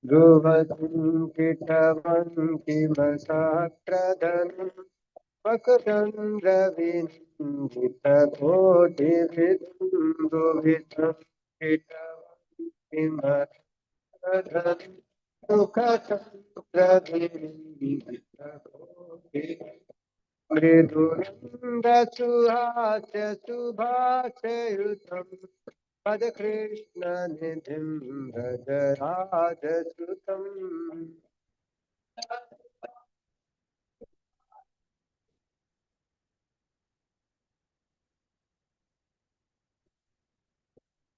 ध्रुवं किटवं किमसात्रधनं मकरन्द्रविन्दितकोटिविदुन्दुभितं किटवं किमसात्रधनं सुखसंप्रभिन्दितकोटिविदुन्दुभितं मृदुरङ्गसुहास्य सुभाषयुतं पदकृष्ण निधिं भजराजसुतम्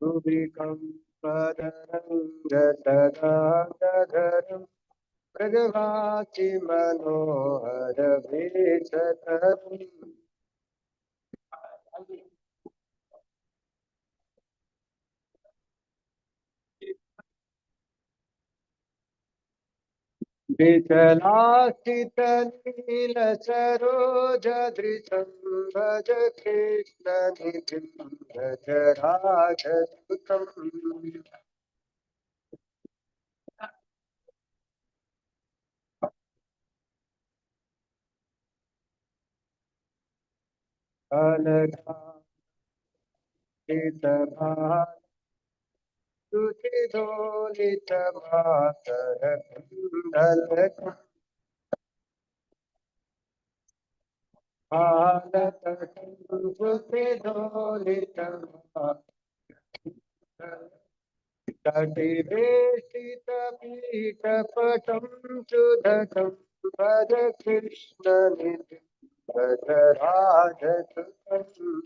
सुविकं पदरङ्गतदाधरं मृगवाचि मनोहर भेषधरम् विचलासितनीलसरोजदृशं भज कृष्णनिधिं भज राजसुतम् अलगालितभासुचिदोलितभासरकुण्डलकं तटिवेशितपीठपटं सुधकं भज कृष्णनिधिं भज राजसुतम्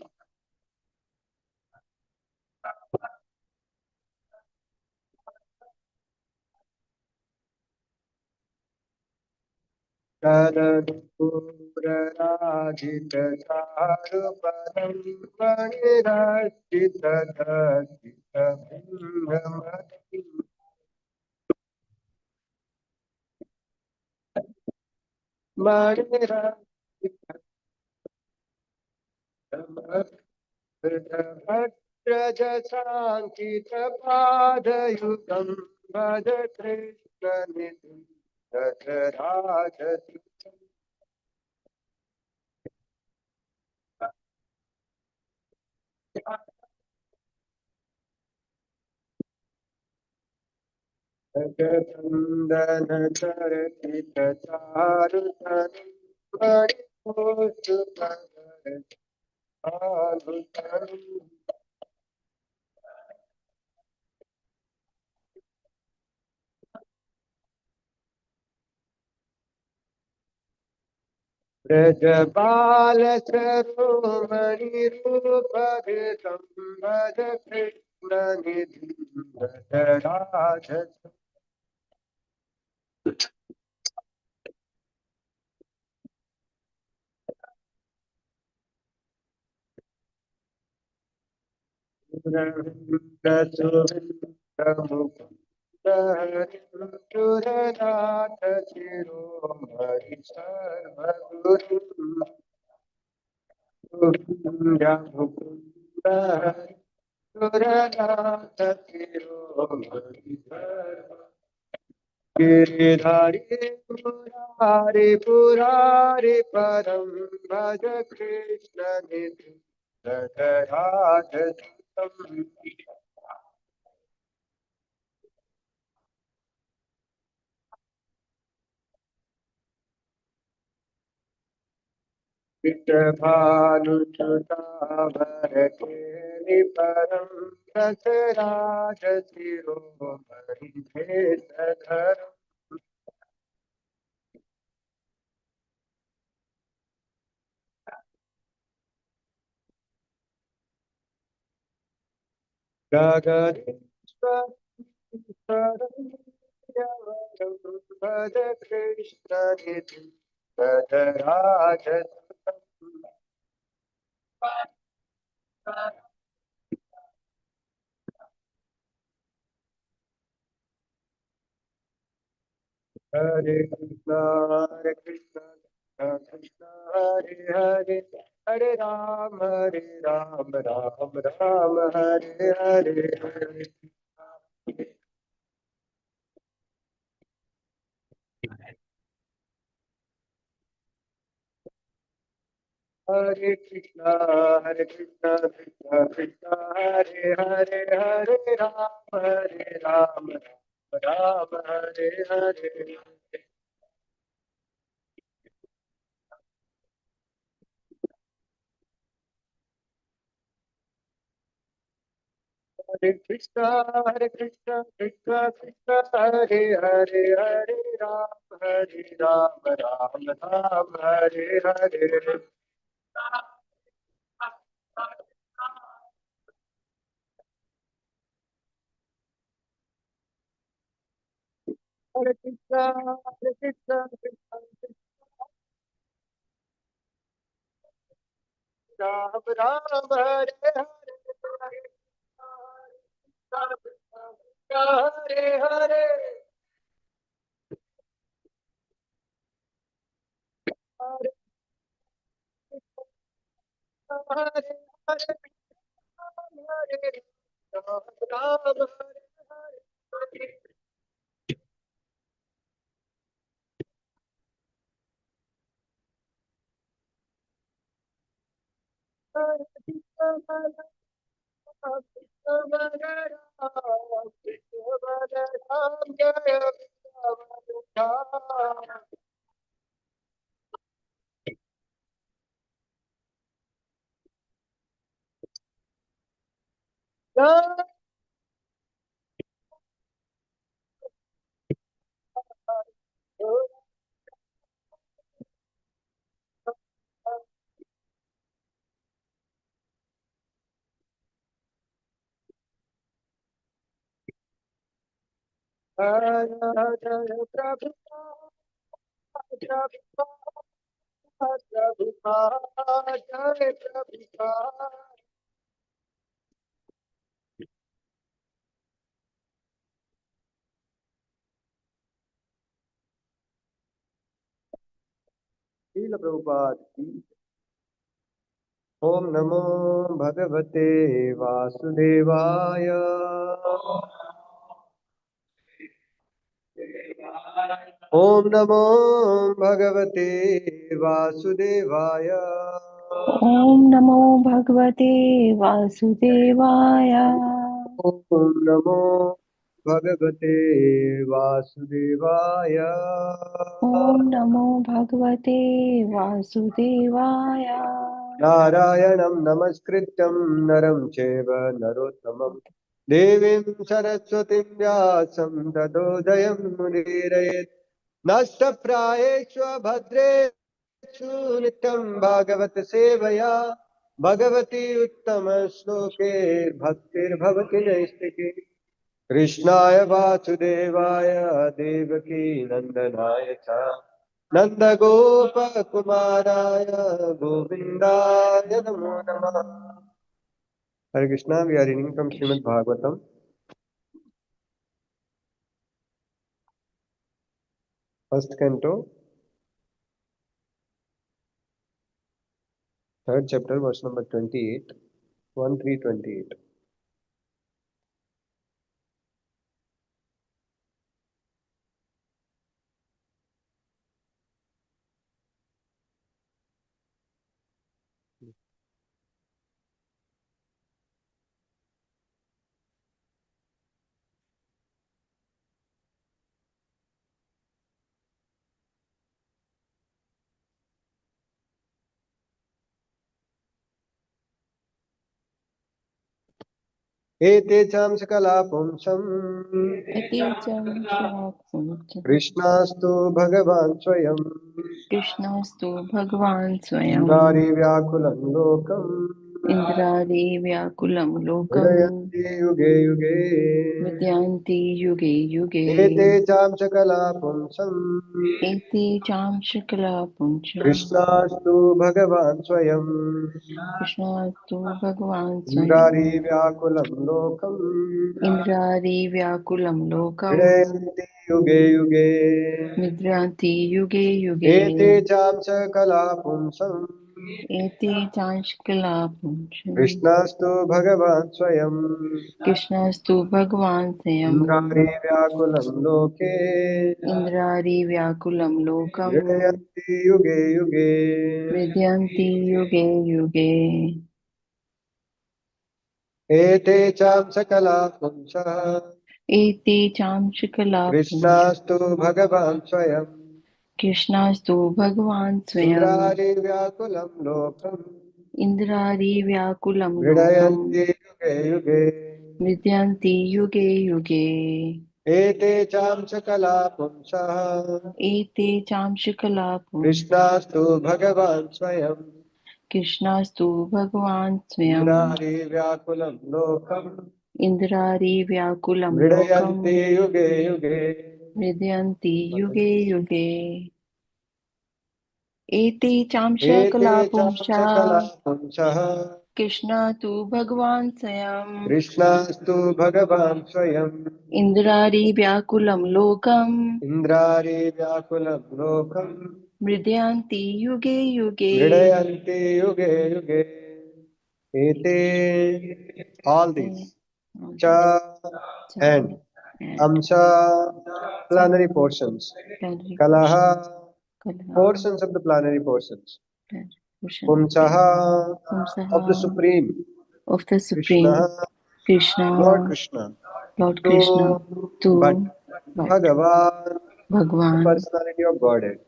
शरदूरराजितचारुपदं मणिराजितदर्शितबिम्बमणिं मणिराजितभद्रजसाङ्कितपादयुगं भज कृष्णनिधिं भज राजसुतम् जगवन्दनचर्चितचारुतनुं मणिकोशुभगरसानुतनुं ब्रजबालसरोमणिरूपधृतं भज कृष्णनिधिं भज राजसुतं सुरनुतमुकुन्दहरिं सुरनाथ शिरोमणि सर्वगुरुं मुकुन्दहरि सुरनाथ शिरोमणि गिरिधारी मुरारी पुरारी परम भज कृष्ण निधि राजसुतम् विटभानुसुताभरकेलि परम रसराज शिरोमणि भेषधरम् गगनेश्वरं भज कृष्ण निधि भज राजसुतम् Hare Krishna, Krishna Krishna, Hare Hare, Hare Ram, Ram Ram, Hare Hare. Hare Krishna, Krishna Krishna, Hare Hare, Hare Ram, Ram Hare Hare. Hare Krishna, Krishna Krishna, Hare Hare, Hare Ram, Ram Hare Hare. Hare Krishna, Krishna Krishna, Ram Hare Hare. Hare Hare. Hare Hare, Hare Ram, Hare Śrīla Prabhupāda ki. Om Namo Bhagavate Vasudevaya. Om Namo Bhagavate Vasudevaya. Om Namo Bhagavate Vasudevaya. Om Namo Bhagavate Vasudevaya. Om Namo Bhagavate Vasudevaya. Narayanam Namaskrityam Naram Cheva Narottamam Devim Saraswatim Vyasam Tadodayam Mudirayet Nashtaprayeshva Bhadreshu Nityam Bhagavat Sevaya Bhagavati Uttama Shloke Bhaktir Bhavati Naistiki Krishnaya Vasudevaya Devaki Nandanaya Cha Nanda-gopa-kumaraya Govindaya Namo Namah. Hare Krishna, we are reading from Śrīmad-Bhāgavatam, first canto, third chapter, verse number 28, 1328. Ete cham sakala pumsam Atecham Shakti Krishnastu Bhagavan Swayam Krishnastu Bhagavan Swayam Indari Vyakulam Lokam Indradi Vyakulam Lokam Vidayanti Yuge Yuge Vidyanti Yuge Yuge Ete cham sakala pumsam Eti Cham Shakala Puncham Krishnastu Bhagavan Swayam Krishnastu Bhagavan Indari Swayam Vyakulam Lokam Indradi Vyakulam Lokam Vidayanti Yuge Yuge Vidyanti Yuge Ete Yuge cham sakala pumsam eti chanchkala puncham. Krishnastu Bhagavan Swayam. Krishnastu Bhagavan Swayam. Indrari Vyakulam Loke. Indrari Vyakulam Lokam. Vridayanti Yuge Yuge. Vidyanti Yuge Yuge. Ete Cham Sakala Punsha. Eti chamchkala puncham. Krishnastu Bhagavan Swayam. Krishnastu Bhagavan Swayam. Indrari Vyakulam Lokam. Indrari Vyakulam Lokam. Vridayanti Yuge Yuge. Vidyanti Yuge Yuge. Ete Cham Sakala Punsha. Ete chamchkala puncham. Krishnastu Bhagavan Swayam. Krishnastu Bhagavan Swayam. Indrari Vyakulam Lokam. Indrari Vyakulam Vridayanti Lokam. Yuge Yuge. Vidyanti Yuge Yuge. Eti chamshakala Ete puncha. Chamsakala Punsha. Krishna tu Bhagavan Swayam. Krishnastu Bhagavan Swayam. Indrari Vyakulam Lokam. Indrari Vyakulam Lokam. Mridyanti Yuge Yuge. Vridayanti Yuge Yuge. Ete. All these. Cha and Amsha planary portions. Kalaha portions of the planary portions. Pumsaha of the Supreme. Of the Krishna, Supreme Krishna, Lord Krishna. Lord Krishna, To but to but Bhagavan, the Bhagwan, personality of Godhead.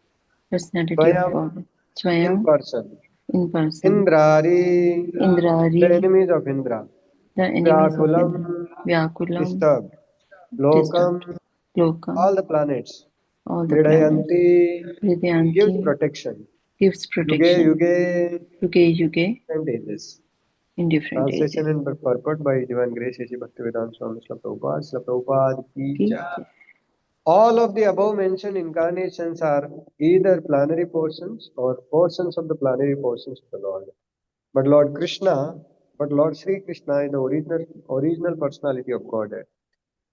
personality of Swayam God, in Swayam person. in person, Indrari, the Indrari, enemies of Indra. the enemies of Indra, Vyakulam, Vyakulam, disturbed. disturbed, Lokam, Lokam, all the planets. all the planets, Vridayanti gives Vidyanti protection. gives Yuge protection, Yuge Yuge Yuge, and ages. in different ages. Translation and purport by Divine Grace A.C. Bhaktivedanta Swami Śrīla Prabhupāda. Śrīla Prabhupāda ki Okay. jai. All of the above mentioned incarnations are either planary portions or portions of the planary portions of the Lord. But Lord Krishna, but Lord Sri Krishna is the original personality of Godhead.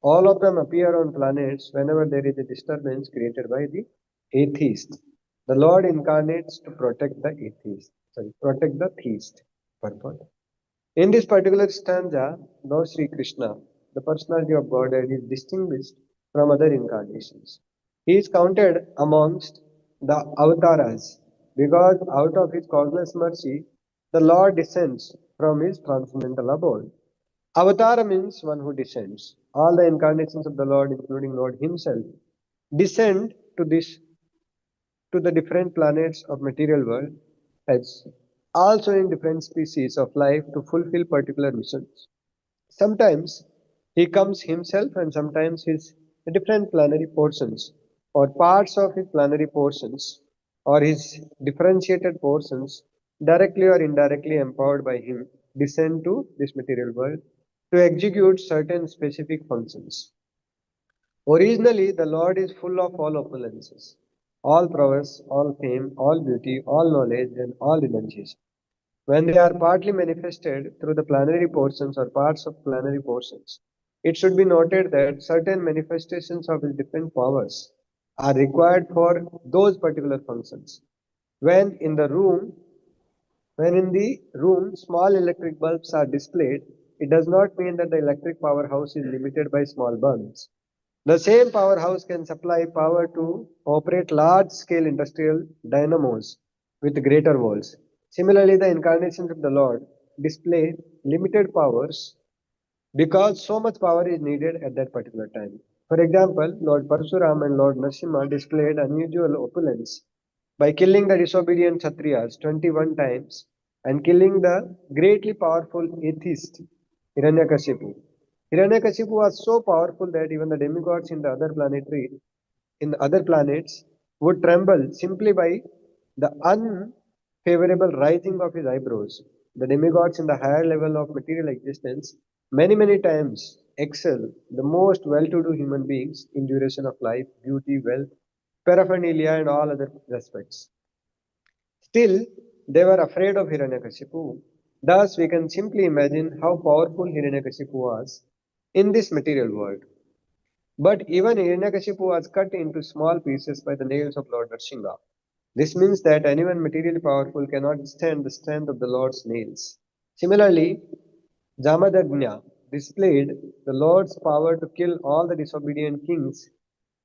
All of them appear on planets whenever there is a disturbance created by the atheist. The Lord incarnates to protect the atheist, protect the theist. Purport. In this particular stanza, Lord Sri Krishna, the personality of Godhead, is distinguished from other incarnations. He is counted amongst the avatars because out of his causeless mercy, the Lord descends from his transcendental abode. Avatar means one who descends. All the incarnations of the Lord, including Lord Himself, descend to the different planets of material world as also in different species of life to fulfill particular missions. Sometimes he comes himself and sometimes his different planetary portions or parts of his planetary portions or his differentiated portions directly or indirectly empowered by him descend to this material world to execute certain specific functions. Originally, the Lord is full of all opulences, all prowess, all fame, all beauty, all knowledge, and all renunciation. When they are partly manifested through the planetary portions or parts of planetary portions, it should be noted that certain manifestations of his different powers are required for those particular functions. When in the room, when in the room small electric bulbs are displayed, it does not mean that the electric powerhouse is limited by small bulbs. The same powerhouse can supply power to operate large-scale industrial dynamos with greater volts. Similarly, the incarnations of the Lord display limited powers because so much power is needed at that particular time. For example, Lord Parsuram and Lord Narasimha displayed unusual opulence by killing the disobedient Kshatriyas 21 times and killing the greatly powerful atheist Hiranyakashipu. Hiranyakashipu was so powerful that even the demigods in the other planets would tremble simply by the unfavorable rising of his eyebrows. The demigods in the higher level of material existence many times excel the most well-to-do human beings in duration of life, beauty, wealth, paraphernalia, and all other aspects. Still, they were afraid of Hiranyakashipu. Thus, we can simply imagine how powerful Hiranyakashipu was in this material world. But even Hiranyakashipu was cut into small pieces by the nails of Lord Nrsimha. This means that anyone materially powerful cannot withstand the strength of the Lord's nails. Similarly, Jamadagnya displayed the Lord's power to kill all the disobedient kings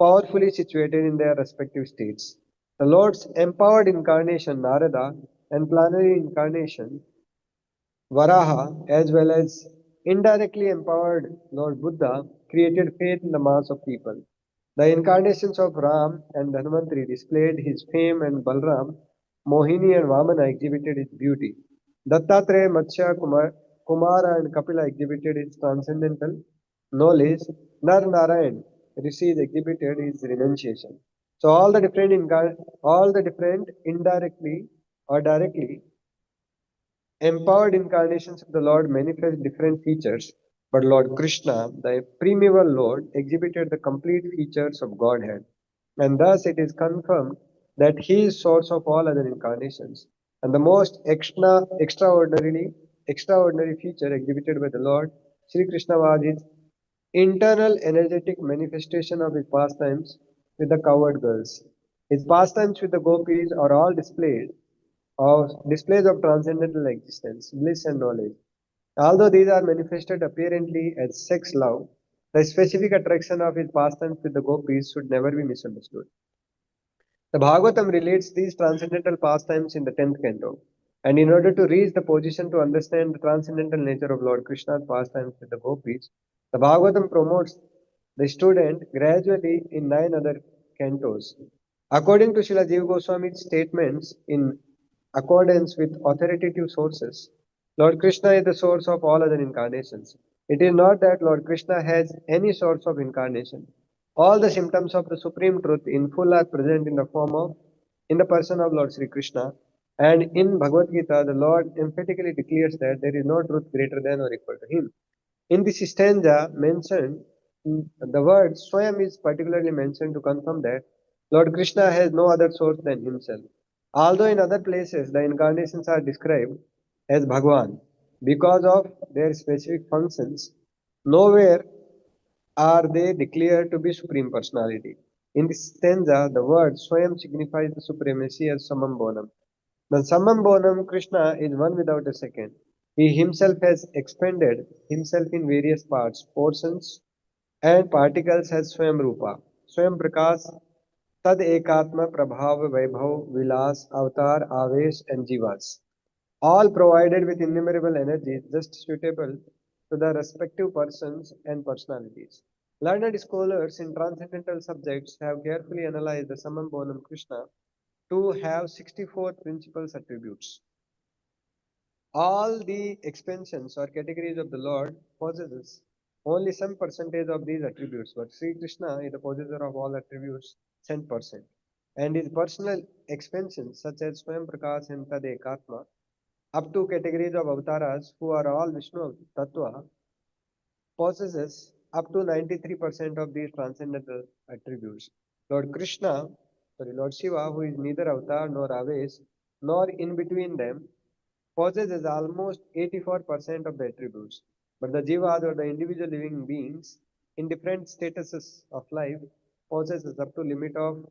powerfully situated in their respective states. The Lord's empowered incarnation Narada and planetary incarnation Varaha, as well as indirectly empowered Lord Buddha, created faith in the mass of people. The incarnations of Ram and Dhanvantari displayed his fame, and Balram, Mohini, and Vamana exhibited his beauty. Dattatreya, Matsya, Kumara, and Kapila exhibited his transcendental knowledge. Nar Narayan, Rishis exhibited his renunciation. So all the different indirectly or directly empowered incarnations of the Lord manifest different features, but Lord Krishna, the primeval Lord, exhibited the complete features of Godhead, and thus it is confirmed that He is source of all other incarnations. And the most extraordinary feature exhibited by the Lord Sri Krishna was his internal energetic manifestation of his pastimes with the cowherd girls. His pastimes with the gopis are all displays of transcendental existence, bliss, and knowledge. Although these are manifested apparently as sex love, the specific attraction of his pastimes with the gopis should never be misunderstood. The Bhagavatam relates these transcendental pastimes in the 10th canto. And in order to reach the position to understand the transcendental nature of Lord Krishna's pastimes with the gopis, the Bhagavatam promotes the student gradually in 9 other cantos. According to Srila Jiva Goswami's statements in accordance with authoritative sources, Lord Krishna is the source of all other incarnations. It is not that Lord Krishna has any source of incarnation. All the symptoms of the supreme truth in full are present in the person of Lord Sri Krishna. And in Bhagavad Gita, the Lord emphatically declares that there is no truth greater than or equal to him. In this stanza mentioned, the word Swayam is particularly mentioned to confirm that Lord Krishna has no other source than himself. Although in other places the incarnations are described as Bhagwan because of their specific functions, nowhere are they declared to be Supreme Personality. In this stanza, the word Swayam signifies the supremacy as Samam Bonam. The Samam Bonam Krishna is one without a second. He himself has expanded himself in various parts, portions, and particles as Swayam Rupa, Swayam Prakash, Tad Ekatma Prabhav Vaibhav Vilas Avatar Avesh and Jivas, all provided with innumerable energies just suitable to the respective persons and personalities. Learned scholars in transcendental subjects have carefully analyzed the Samam Bonam Krishna to have 64 principal attributes. All the expansions or categories of the Lord possesses only some percentage of these attributes, but Sri Krishna is the possessor of all attributes 10%. And his personal expansions such as Swayam Prakash and Tad Ekatma up to categories of avatars who are all Vishnu Tattva possesses up to 93% of these transcendental attributes. Lord Shiva, who is neither avatar nor Avesh, nor in between them, possesses almost 84% of the attributes. But the Jivas or the individual living beings in different statuses of life possesses up to limit of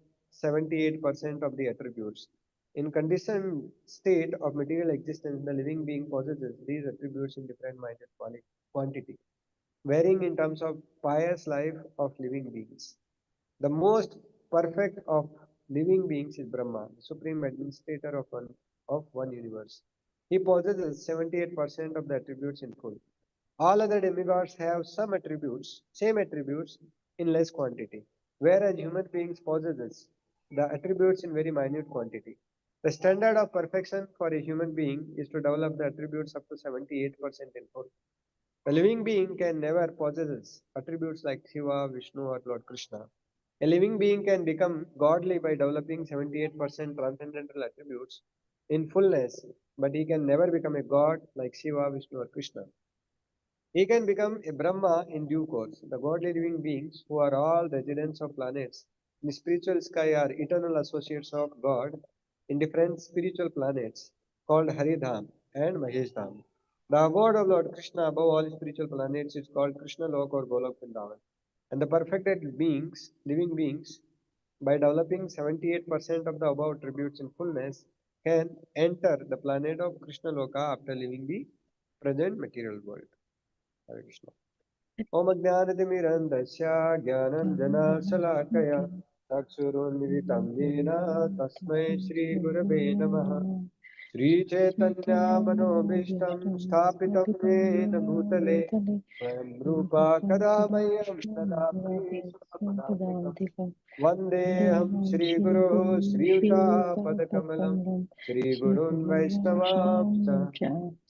78% of the attributes. In conditioned state of material existence, the living being possesses these attributes in different minute quantity, varying in terms of pious life of living beings. The most perfect of living beings is Brahma, the supreme administrator of one universe. He possesses 78% of the attributes in full. All other demigods have same attributes in less quantity, whereas human beings possesses the attributes in very minute quantity. The standard of perfection for a human being is to develop the attributes up to 78% in full. A living being can never possess attributes like Shiva, Vishnu, or Lord Krishna. A living being can become godly by developing 78% transcendental attributes in fullness, but he can never become a god like Shiva, Vishnu, or Krishna. He can become a Brahma in due course. The godly living beings, who are all residents of planets in the spiritual sky, are eternal associates of God in different spiritual planets called Haridham and Maheshdham. The abode of Lord Krishna above all spiritual planets is called Krishna Lok or Golok Vrindavan. And the perfected beings, living beings, by developing 78% of the above attributes in fullness, can enter the planet of Krishna Loka after leaving the present material world. Hare Krishna. Om Ajnanatimirandasya Jnananjana Chakshurunmilitam Yena Tasmai Shri Gurave Namaha Shri Chaitanya Manobhishtam Sthapitam Yena Bhutale Swayam Rupa Kadamayam Tadapi Sunapadamika Vandeham Shri Guru Shri Yuta Padakamalam Shri Gurun Vaishnavamsa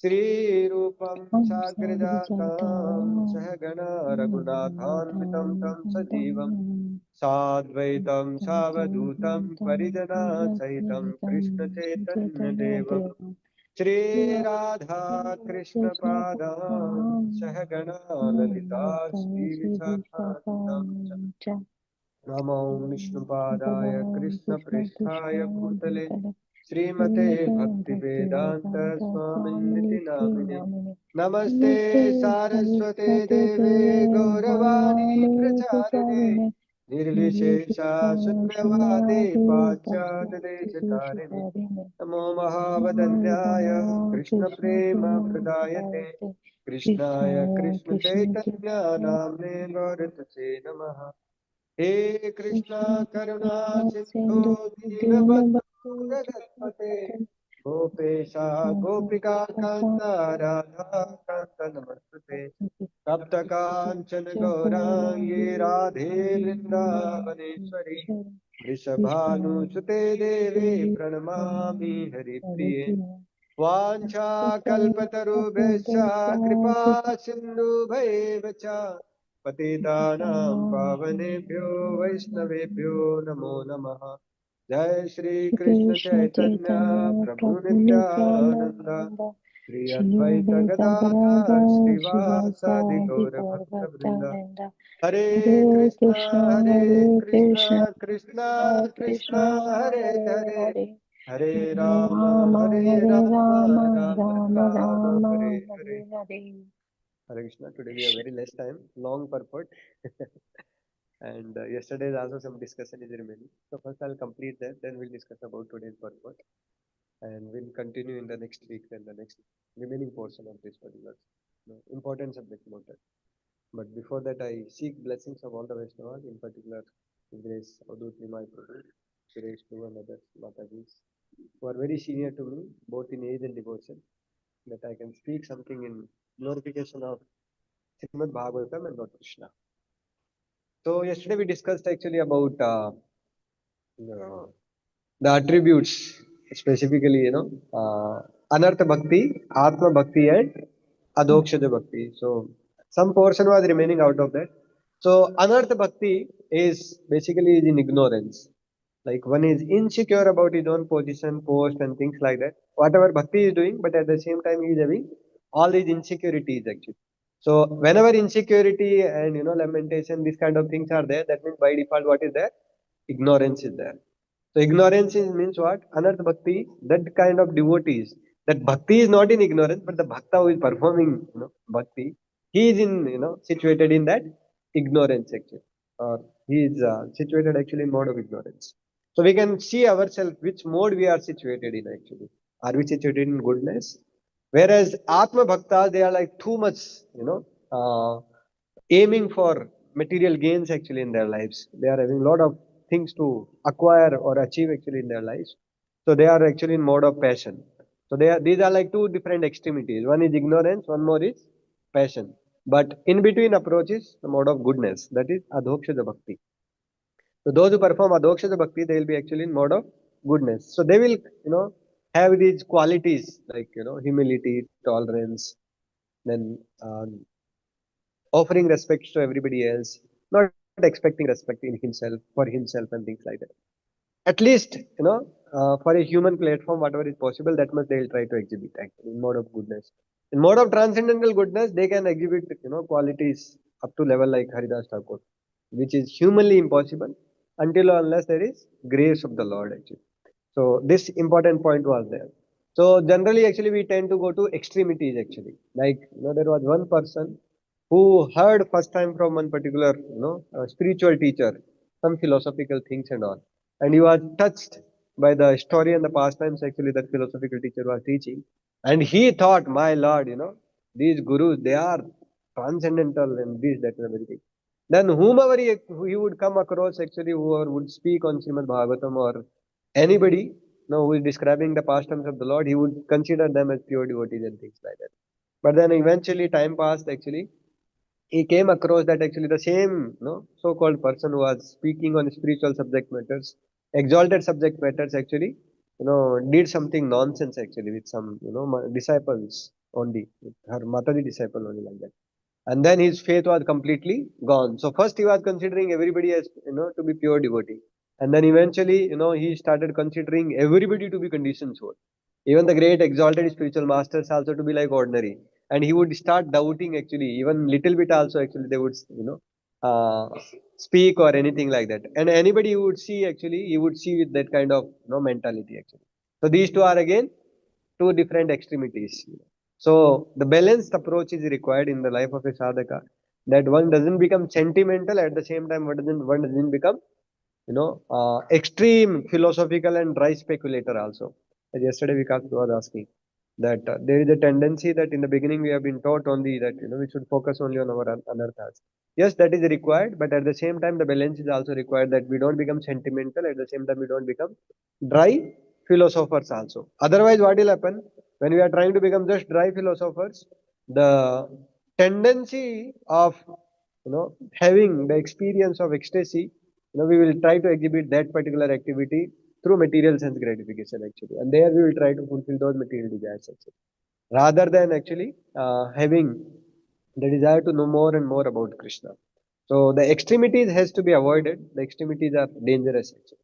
Shri Rupam Sagrajatam Sahagana Raghunathanvitam Tam Sajivam Sadvaitam Savadutam Parijana Sahitam Krishna Chaitanya Devam Shri Radha Krishna Padam Sahagana Lalita Shri Visakhanitam Namo Vishnupadaya Krishna Pristhaya Bhutale Srimate Bhakti Vedanta Swaminiti Namine Namaste Saraswate Deve Gauravani Pracharine Nirvishesha Sunyavadi Pachat Deshatarine Namo Mahavadanyaya Krishna Prema Pradayate Krishnaya Krishna Chaitanya Namne Gauratache Namaha हे कृष्णा करुणा सिंधु दीनबंधु जगत्पते गोपेशा गोपिका कांत राधा कांत नमस्ते तप्त कांचन गौरांगी राधे वृंदावनेश्वरी वृषभानुसुते देवी प्रणमामि हरिप्रिये वाञ्छाकल्पतरुभ्यश्च कृपा सिन्धुभैव च पतितानां पावनेभ्यो वैष्णवेभ्यो नमो नमः जय श्री कृष्ण चैतन्य प्रभु नित्यानंद श्री अद्वैत गदाधर श्रीवासादि गौर भक्त वृंद हरे Krishna Krishna Krishna Hare Hare Hare Ram Ram Ram Hare Hare Hare Krishna. Today we have very less time, long purport. And yesterday also some discussion is remaining. So first I'll complete that, then we'll discuss about today's purport. And we'll continue in the next week, then the next remaining portion of this particular important subject matter. But before that, I seek blessings of all the Vaishnavas, in particular Grace Avadut Nimai Prabhu, Suresh Prabhu and others, Matajis, who are very senior to me, both in age and devotion, that I can speak something in glorification of Śrīmad-Bhāgavatam and Lord Krishna. So yesterday we discussed actually about the attributes, specifically, Anartha Bhakti, Atma Bhakti and Adhokshaja Bhakti. So some portion was remaining out of that. So Anartha Bhakti is basically is in ignorance. Like one is insecure about his own position, post and things like that. Whatever Bhakti is doing, but at the same time he is having all these insecurities actually. So whenever insecurity and lamentation, these kind of things are there, that means by default what is there? Ignorance is there. So ignorance means what? Anartha Bhakti, that kind of devotees. That bhakti is not in ignorance, but the bhakta who is performing bhakti, he is in situated in that ignorance actually, or he is situated actually in mode of ignorance. So we can see ourselves which mode we are situated in actually. Are we situated in goodness? Whereas Atma Bhaktas, they are like too much, aiming for material gains actually in their lives. They are having a lot of things to acquire or achieve actually in their lives. So they are actually in mode of passion. So these are like two different extremities. One is ignorance, one more is passion. But in between approach is the mode of goodness. That is Adhokshaja Bhakti. So those who perform Adhokshaja Bhakti, they will be actually in mode of goodness. So they will, have these qualities like, humility, tolerance, then offering respect to everybody else, not expecting respect in himself, for himself and things like that. At least, for a human platform, whatever is possible, that much they will try to exhibit actually in mode of goodness. In mode of transcendental goodness, they can exhibit, qualities up to level like Haridas Thakur, which is humanly impossible until or unless there is grace of the Lord actually. So this important point was there. So generally, actually, we tend to go to extremities actually. Like, there was one person who heard first time from one particular, spiritual teacher some philosophical things and all. And he was touched by the story and the pastimes actually that philosophical teacher was teaching. And he thought, my Lord, these gurus, they are transcendental and this, that, and everything. Then whomever he would come across actually, whoever would speak on Śrīmad-Bhāgavatam or anybody, who is describing the pastimes of the Lord, he would consider them as pure devotees and things like that. But then eventually time passed actually. He came across that actually the same so-called person who was speaking on spiritual subject matters, exalted subject matters actually, did something nonsense actually with some, disciples only, with her Mataji disciple only like that. And then his faith was completely gone. So first he was considering everybody as, to be pure devotee. And then eventually, he started considering everybody to be conditioned soul. Even the great exalted spiritual masters also to be like ordinary. And he would start doubting actually, even little bit also actually they would, speak or anything like that. And anybody you would see actually, you would see with that kind of, mentality actually. So these two are again two different extremities. So the balanced approach is required in the life of a sadhaka, that one doesn't become sentimental at the same time one doesn't become extreme philosophical and dry speculator also. As yesterday Vikas was asking that there is a tendency that in the beginning we have been taught only that we should focus only on our anarthas. Yes, that is required, but at the same time the balance is also required, that we don't become sentimental, at the same time we don't become dry philosophers also. Otherwise, what will happen when we are trying to become just dry philosophers? The tendency of having the experience of ecstasy, we will try to exhibit that particular activity through material sense gratification actually, and there we will try to fulfill those material desires actually, rather than actually having the desire to know more and more about Krishna. So the extremities has to be avoided. The extremities are dangerous actually.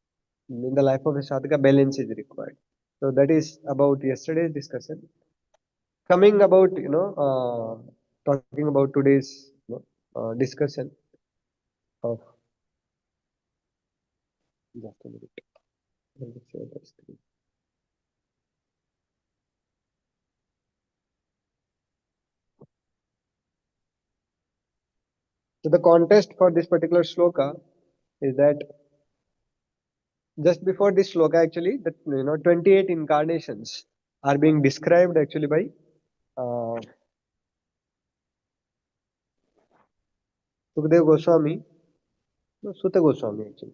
In the life of a sadhaka, balance is required. So that is about yesterday's discussion. Coming about talking about today's discussion of, just a minute. Let me share the screen. So the context for this particular shloka is that just before this shloka actually, that 28 incarnations are being described actually by uh, Sukadeva Goswami, no, Sutta Goswami actually.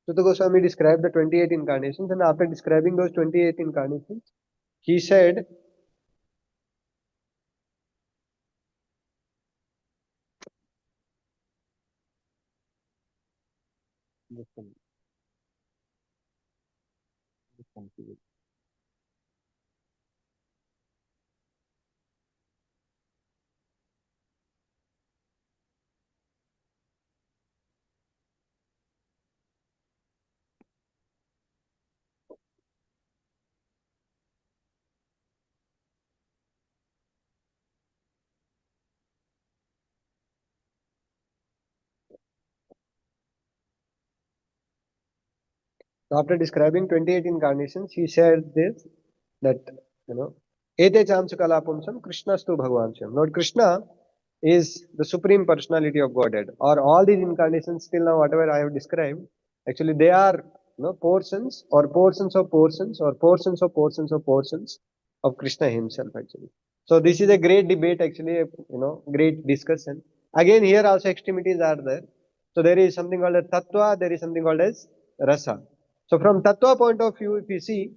Sutta Goswami described the 28 incarnations, and after describing those 28 incarnations, he said, after describing 28 incarnations, he said this, that, Ete chamsa kalapamsam Krishnastu Bhagavansam. Lord Krishna is the supreme personality of Godhead. Or all these incarnations till now, whatever I have described, actually they are portions or portions of portions or portions of portions of portions of Krishna himself actually. So this is a great debate actually, great discussion. Again, here also extremities are there. So there is something called as tattva, there is something called as rasa. So from tattva point of view, if you see,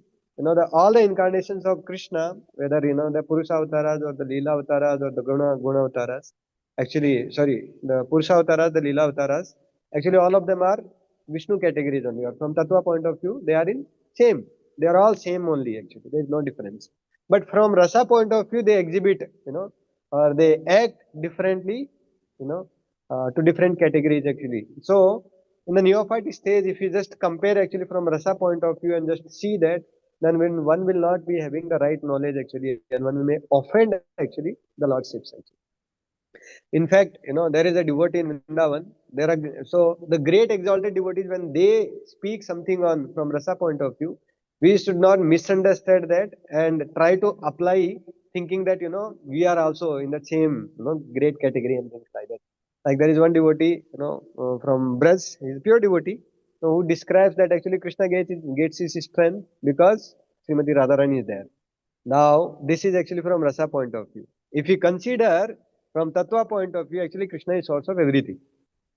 all the incarnations of Krishna, whether the Purusha avataras or the Leela avataras or the Guna avataras, actually, sorry, the Purusha avataras, the Leela avataras, actually all of them are Vishnu categories only. Or from tattva point of view, they are in same. They are all same only actually. There is no difference. But from rasa point of view, they exhibit, or they act differently, to different categories actually. So in the neophyte stage, if you just compare actually from rasa point of view and just see that, then when one will not be having the right knowledge actually, and one may offend actually the lordships actually. In fact, there is a devotee in Vrindavan. There are, so the great exalted devotees, when they speak something on from rasa point of view, We should not misunderstand that and try to apply thinking that, we are also in the same, great category and things like that. Like there is one devotee, from Braj, he is a pure devotee, who describes that actually Krishna gets his strength because Srimati Radharani is there. Now, this is actually from Rasa point of view. If you consider from Tattva point of view, actually Krishna is source of everything.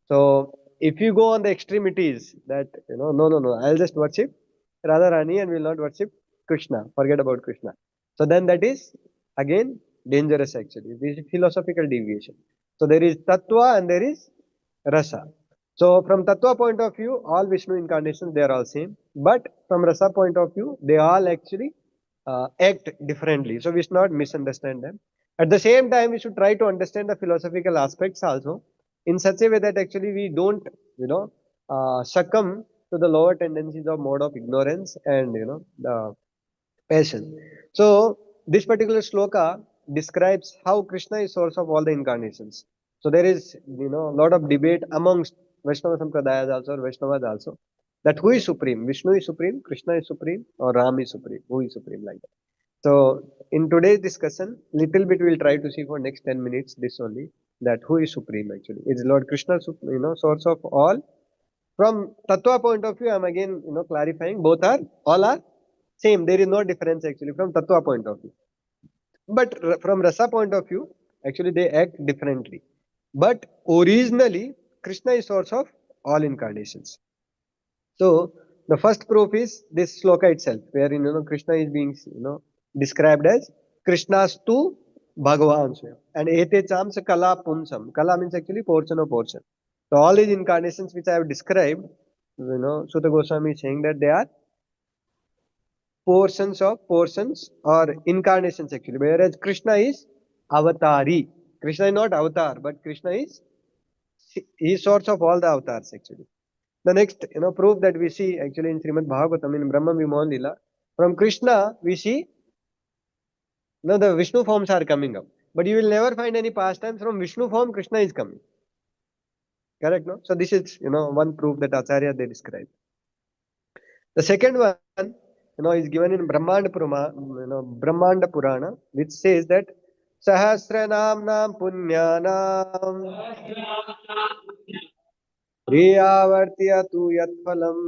So, if you go on the extremities that, no, I'll just worship Radharani and will not worship Krishna, forget about Krishna. So, then that is again dangerous actually. This is philosophical deviation. So, there is Tattva and there is Rasa. So, from Tattva point of view, all Vishnu incarnations, they are all same. But from Rasa point of view, they all actually act differently. So we should not misunderstand them. At the same time, we should try to understand the philosophical aspects also in such a way that actually we don't, succumb to the lower tendencies of mode of ignorance and, the passion. So this particular sloka describes how Krishna is source of all the incarnations. So there is, a lot of debate amongst Vaishnava Sampradayas also, or Vaishnavas also, that who is supreme? Vishnu is supreme, Krishna is supreme, or Ram is supreme? Who is supreme, like that? So in today's discussion, little bit we'll try to see for next 10 minutes this only, that who is supreme actually. Is Lord Krishna, source of all? From Tattva point of view, I'm again, clarifying all are same. There is no difference actually from Tattva point of view. But from Rasa point of view, actually they act differently. But originally, Krishna is source of all incarnations. So the first proof is this sloka itself, wherein Krishna is being described as Krishna's two Bhagavan and ete chams kala punsam. Kala means actually portion of portion. So all these incarnations which I have described, Sutta Goswami is saying that they are portions of portions or incarnations actually. Whereas Krishna is avatari. Krishna is not avatar, but Krishna is he is source of all the avatars actually. The next, proof that we see actually in Śrīmad-Bhāgavatam in Brahma Vimohan Lila, from Krishna we see, the Vishnu forms are coming up. But you will never find any pastimes from Vishnu form, Krishna is coming. Correct, no? So this is, one proof that Acharya they describe. The second one, is given in Brahmanda Purana, which says that Sahasranam Punyanam Priyavartyatu Yatphalam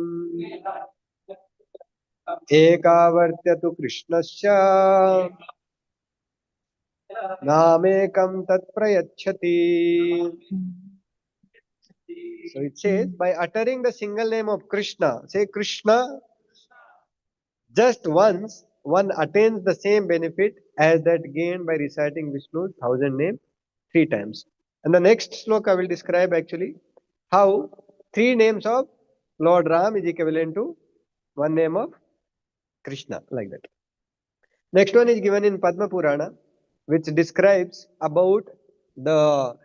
Ekavartyatu Krishnasya Namekam Tat Prayachati. So it says, by uttering the single name of Krishna, say Krishna, just once, one attains the same benefit as that gained by reciting Vishnu's 1,000 name 3 times. And the next sloka will describe actually how 3 names of Lord Ram is equivalent to 1 name of Krishna, like that. Next one is given in Padma Purana, which describes about the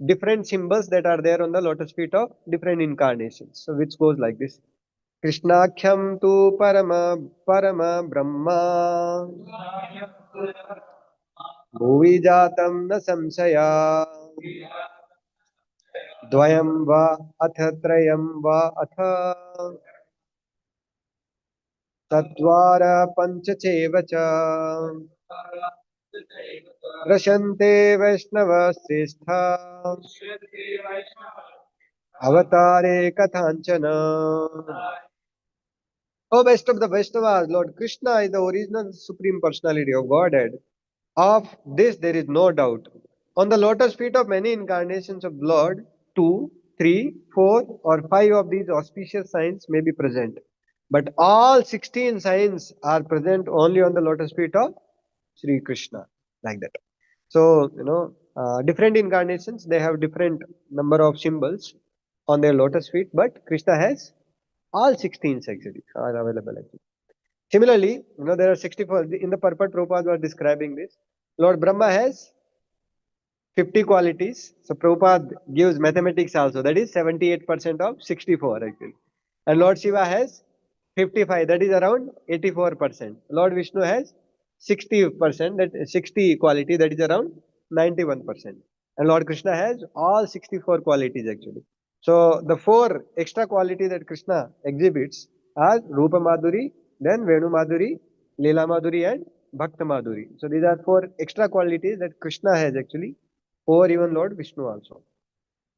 different symbols that are there on the lotus feet of different incarnations. So which goes like this. Krishnakhyam tu parama brahma bhuvi jatam na samsaya dvayam va atha trayam va atha tadvara panchacheva cha rashante vaishnava srestha avatare kathanchana. O best of the Vaishnavas, Lord Krishna is the original supreme personality of Godhead. Of this there is no doubt. On the lotus feet of many incarnations of Lord, 2, 3, 4 or 5 of these auspicious signs may be present. But all 16 signs are present only on the lotus feet of Sri Krishna, like that. So, different incarnations, they have different number of symbols on their lotus feet, but Krishna has all 16 actually are available actually. Similarly, there are 64. In the purport, Prabhupada was describing this. Lord Brahma has 50 qualities. So Prabhupada gives mathematics also. That is 78% of 64 actually. And Lord Shiva has 55. That is around 84%. Lord Vishnu has 60%. That is 60 quality. That is around 91%. And Lord Krishna has all 64 qualities actually. So the 4 extra qualities that Krishna exhibits are Rupa Madhuri, then Venu Madhuri, Leela Madhuri, and Bhakta Madhuri. So these are four extra qualities that Krishna has actually over even Lord Vishnu also.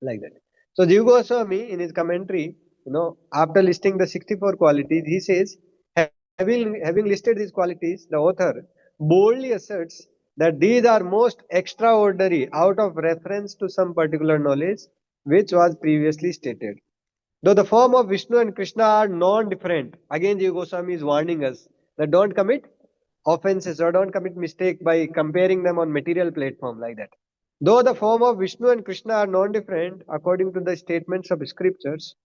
Like that. So Jiva Goswami in his commentary, after listing the 64 qualities, he says, having listed these qualities, the author boldly asserts that these are most extraordinary out of reference to some particular knowledge which was previously stated. Though the form of Vishnu and Krishna are non-different, again Jiva Goswami is warning us that don't commit offenses or don't commit mistake by comparing them on material platform like that. Though the form of Vishnu and Krishna are non-different according to the statements of scriptures,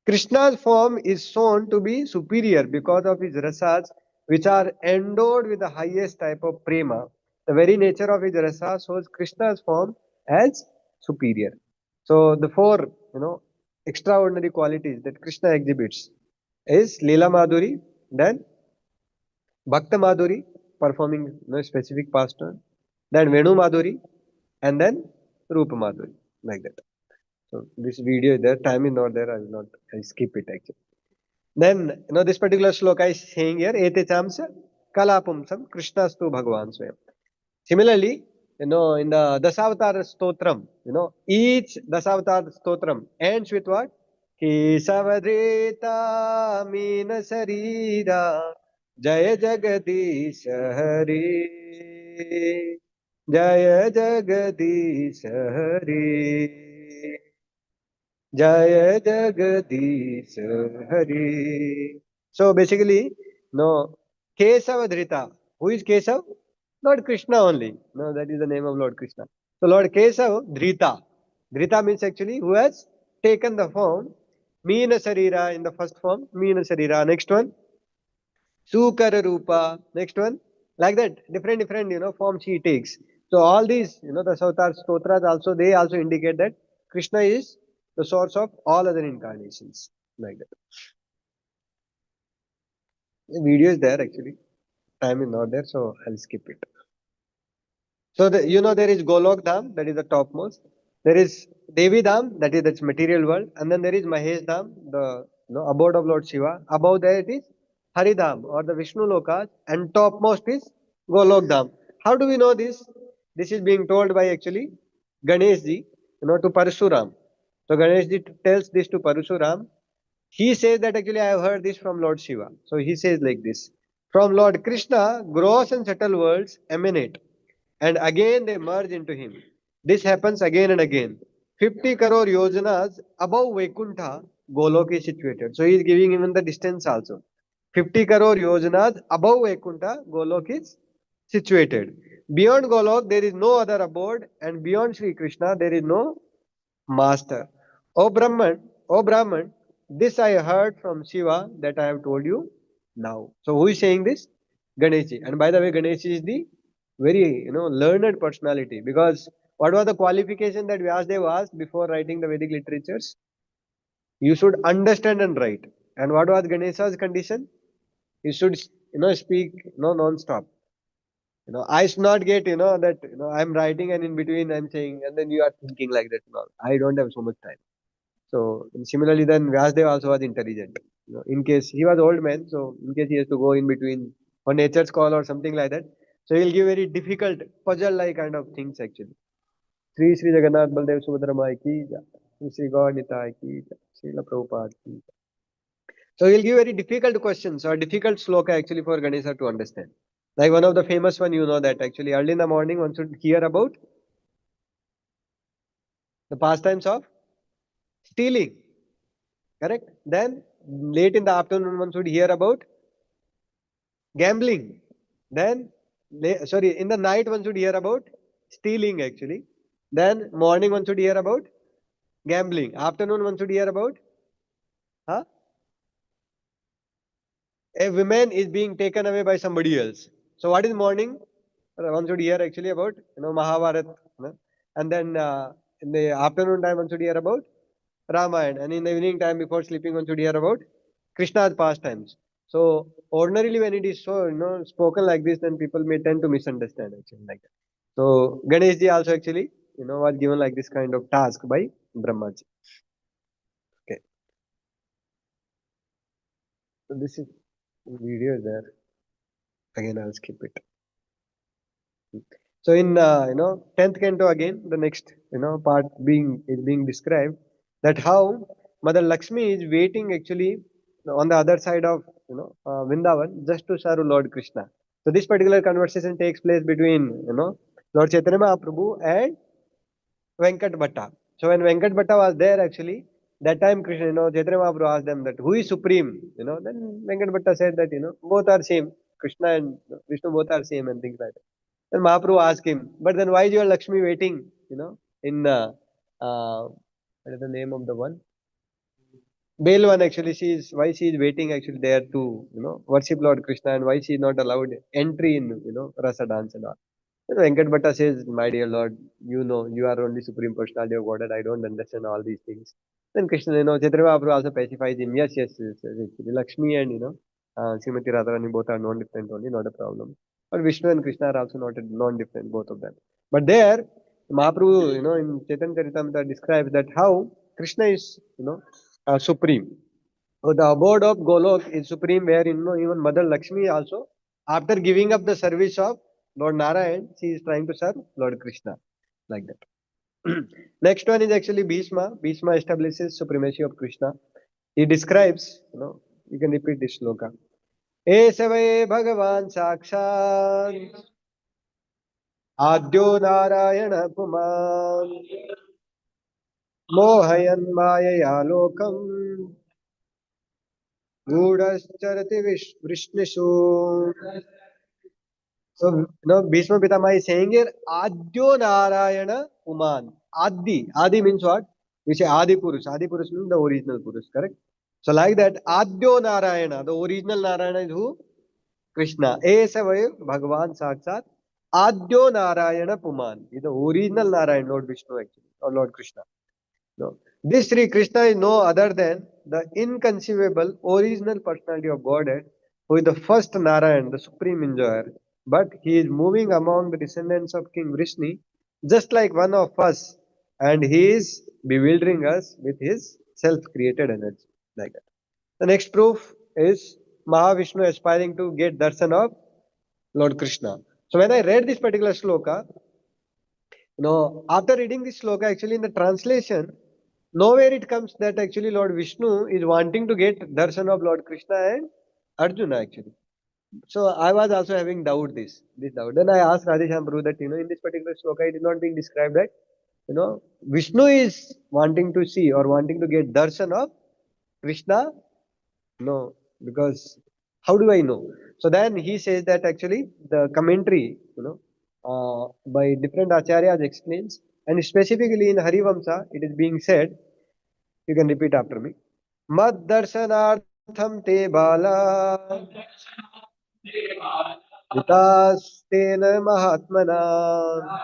Krishna's form is shown to be superior because of his rasas, which are endowed with the highest type of prema. The very nature of his rasa shows Krishna's form as superior. So the four, extraordinary qualities that Krishna exhibits is Leela Madhuri, then Bhakta Madhuri, performing specific pastime, then Venu Madhuri, and then Rupa Madhuri, like that. So this video is there, time is not there, I will not, I skip it actually. Then, this particular sloka is saying here, Ete chamsa kalapumsam Krishnastu Bhagavan Swayam. Similarly, in the Dasavatar Stotram, each Dasavatar Stotram ends with what? Kesavadreta Mina Sarira Jaya Jagadish Hari Jaya Jagadish Hari Jaya Jagadish Hari. So basically, no, Kesavadrita. Who is Kesav? Lord Krishna only. No, that is the name of Lord Krishna. So Lord Kesav, Dhrita. Dhrita means actually who has taken the form Meena Sarira in the first form, Meena Sarira. Next one, Sukara Rupa. Next one, like that, different, forms he takes. So all these, the Sautar Stotras also, they also indicate that Krishna is the source of all other incarnations. Like that. The video is there actually. Time is not there, so I'll skip it. So there is Golok Dham, that is the topmost. There is Devi Dham, that's material world, and then there is Mahesh Dham, the abode of Lord Shiva. Above there it is Hari Dham or the Vishnu Lokas, and topmost is Golok Dham. How do we know this? This is being told by actually Ganesh ji, to Parshuram. So Ganesh ji tells this to Parshuram. He says that actually I have heard this from Lord Shiva. So he says like this: from Lord Krishna, gross and subtle worlds emanate, and again they merge into him. This happens again and again. 50 crore yojanas above Vaikuntha, Golok is situated. So he is giving even the distance also. 50 crore yojanas above Vaikuntha, Golok is situated. Beyond Golok, there is no other abode, and beyond Sri Krishna, there is no master. O Brahman, this I heard from Shiva that I have told you now. So who is saying this? Ganeshi. And by the way, Ganeshi is the very learned personality, because what was the qualification that Vyasadeva asked before writing the Vedic literatures? You should understand and write. And what was Ganesha's condition? You should speak non-stop. I should not get that I'm writing and in between I'm saying and then you are thinking like that. No, I don't have so much time. So similarly, then Vyasadeva also was intelligent. In case he was old man, so in case he has to go in between for nature's call or something like that, so he'll give very difficult puzzle-like kind of things actually. Sri Sri Jagannath Baldev Subhadra Mai ki jai. Sri Sri God Nitai ki jai. Śrīla Prabhupāda ki jai. So he'll give very difficult questions or difficult sloka actually for Ganesha to understand. Like one of the famous one, that actually early in the morning one should hear about the pastimes of stealing. Correct? Then late in the afternoon one should hear about gambling. Then in the night one should hear about stealing actually. Then morning one should hear about gambling. Afternoon one should hear about a woman is being taken away by somebody else. So what is morning? One should hear actually about Mahabharata. And then in the afternoon time one should hear about Ramayana, and in the evening time before sleeping one should hear about Krishna's pastimes. So ordinarily when it is so spoken like this, then people may tend to misunderstand actually like that. So Ganesh ji also actually was given like this kind of task by Brahma ji. Okay. So this is Video is there. Again, I'll skip it. So in 10th canto again, the next part being described, that how Mother Lakshmi is waiting actually on the other side of Vrindavan just to serve Lord Krishna. So this particular conversation takes place between Lord Chaitanya Mahaprabhu and Venkat Bhatta. So when Venkat Bhatta was there actually, that time Krishna, Chaitanya Mahaprabhu asked them that who is supreme? Then Venkat Bhatta said that both are same. Krishna and Vishnu both are same and things like that. Then Mahaprabhu asked him, but then why is your Lakshmi waiting? In what is the name of the one? Belwan actually, why she is waiting actually there to worship Lord Krishna, and why she is not allowed entry in rasa dance and all. Venkat Bhatta says, my dear Lord, you are only Supreme Personality of Godhead. I don't understand all these things. Then Krishna, Chaitanya Mahaprabhu also pacifies him. Yes, yes, yes, yes, actually, Lakshmi and Srimati Radharani both are non-different only, not a problem. But Vishnu and Krishna are also not non-different, both of them. But there, Mahaprabhu, in Chaitanya Charitamrita describes that how Krishna is, supreme. So the abode of Golok is supreme, where even Mother Lakshmi also, after giving up the service of Lord Narayan, she is trying to serve Lord Krishna, like that. Next one is actually Bhishma. Bhishma establishes supremacy of Krishna. He describes, you can repeat this sloka. Esavai Bhagavan Sakshat Adyo Narayana Puman Mohayan Mayaya Lokam Gudashcharati Vrishnishu. So, Bhishma Pitama is saying here, Adyo Narayana Uman. Adi means what? We say Adi Purush. Adi Purush means the original Purush, correct? So, like that, Adyo Narayana, the original Narayana is who? Krishna. Esavaya Bhagavan Sakshat. Adyo Narayana Puman. Is the original Narayana, Lord Vishnu actually, or Lord Krishna. No. This Sri Krishna is no other than the inconceivable original personality of Godhead, who is the first Narayan, the supreme enjoyer. But he is moving among the descendants of King Vrishni, just like one of us, and he is bewildering us with his self-created energy. Like that. The next proof is Mahavishnu aspiring to get darshan of Lord Krishna. So when I read this particular sloka, after reading this sloka, actually in the translation, nowhere it comes that actually Lord Vishnu is wanting to get darshan of Lord Krishna and Arjuna actually. So I was also having this doubt. Then I asked Radhesham Prabhu that in this particular sloka it is not being described that Vishnu is wanting to see or wanting to get darshan of Krishna. No, because how do I know? So then he says that actually the commentary, by different acharyas explains, and specifically in Harivamsa, it is being said, you can repeat after me. Mad darshanartham te bala vitastena mahatmana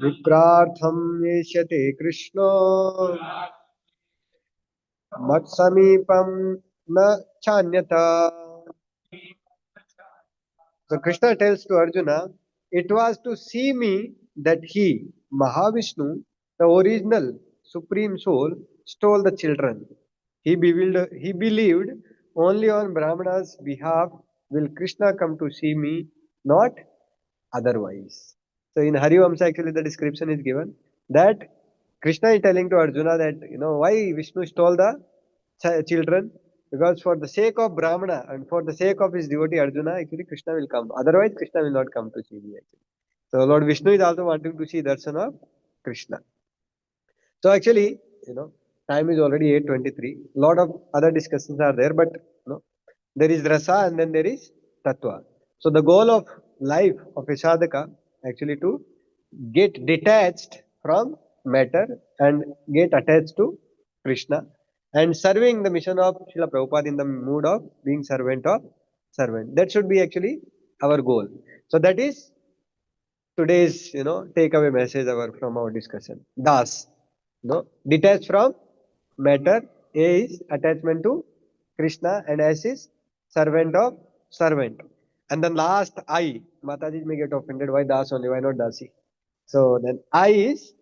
viprartham yeshyate Krishna mat samipam na chanyata. So Krishna tells to Arjuna, it was to see me that he, Mahavishnu, the original supreme soul, stole the children. He believed only on Brahmana's behalf will Krishna come to see me, not otherwise. So in Harivamsa actually the description is given that Krishna is telling to Arjuna that why Vishnu stole the children, because for the sake of Brahmana and for the sake of his devotee Arjuna, actually Krishna will come. Otherwise, Krishna will not come to see me actually. So Lord Vishnu is also wanting to see darshan of Krishna. So actually, time is already 8:23. Lot of other discussions are there, but there is rasa and then there is tattva. So the goal of life of a sadhaka actually to get detached from matter and get attached to Krishna and serving the mission of Śrīla Prabhupāda in the mood of being servant of servant. That should be actually our goal. So that is today's takeaway message from our discussion. Das, detached from matter. A is attachment to Krishna and S is servant of servant. And then last I, Mataji may get offended, why Das only, why not Dasi? So then I is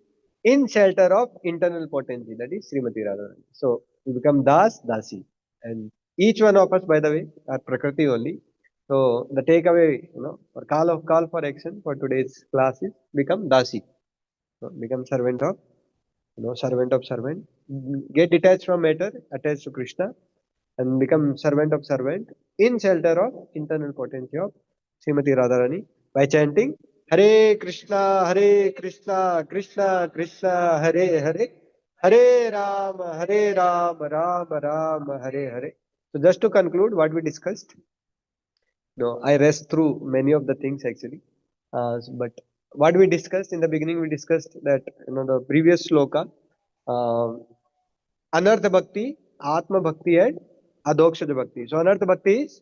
in shelter of internal potency, that is Srimati Radharani. So we become Das, Dasi. And Each one of us, by the way, are Prakriti only. So the takeaway, or call for action for today's class is become Dasi. So become servant of, servant of servant. Get detached from matter, attached to Krishna, and become servant of servant in shelter of internal potency of Srimati Radharani by chanting Hare Krishna, Krishna Krishna, Hare Hare, Hare Ram, Ram Ram, Hare Hare. So just to conclude what we discussed, I rest through many of the things actually. But what we discussed in the beginning, we discussed that the previous sloka, uh, Anartha Bhakti, Atma Bhakti, and Adhokshaja Bhakti. So Anartha Bhakti is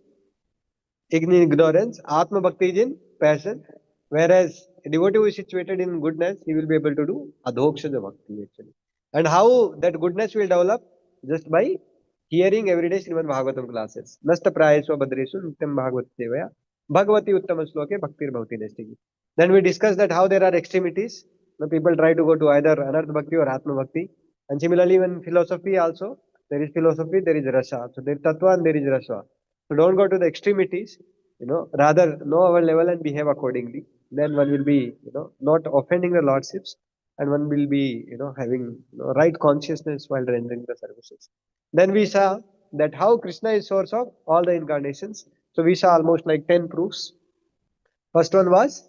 in ignorance, Atma Bhakti is in passion, whereas a devotee who is situated in goodness, he will be able to do Adhokshaja Bhakti actually. And how that goodness will develop? Just by hearing everyday Śrīmad-Bhāgavatam classes. Nasta prayesva badreshu nityam bhagavati sevaya bhagavati uttama sloke bhaktir bhavati nestigi. Then we discussed that how there are extremities. The people try to go to either Anartha Bhakti or Atma Bhakti. And similarly, when philosophy also, there is philosophy, there is rasa. So there is tattva and there is rasa. So don't go to the extremities, rather know our level and behave accordingly. Then one will be, not offending the lordships, and one will be, having right consciousness while rendering the services. Then we saw that how Krishna is source of all the incarnations. So we saw almost like 10 proofs. First one was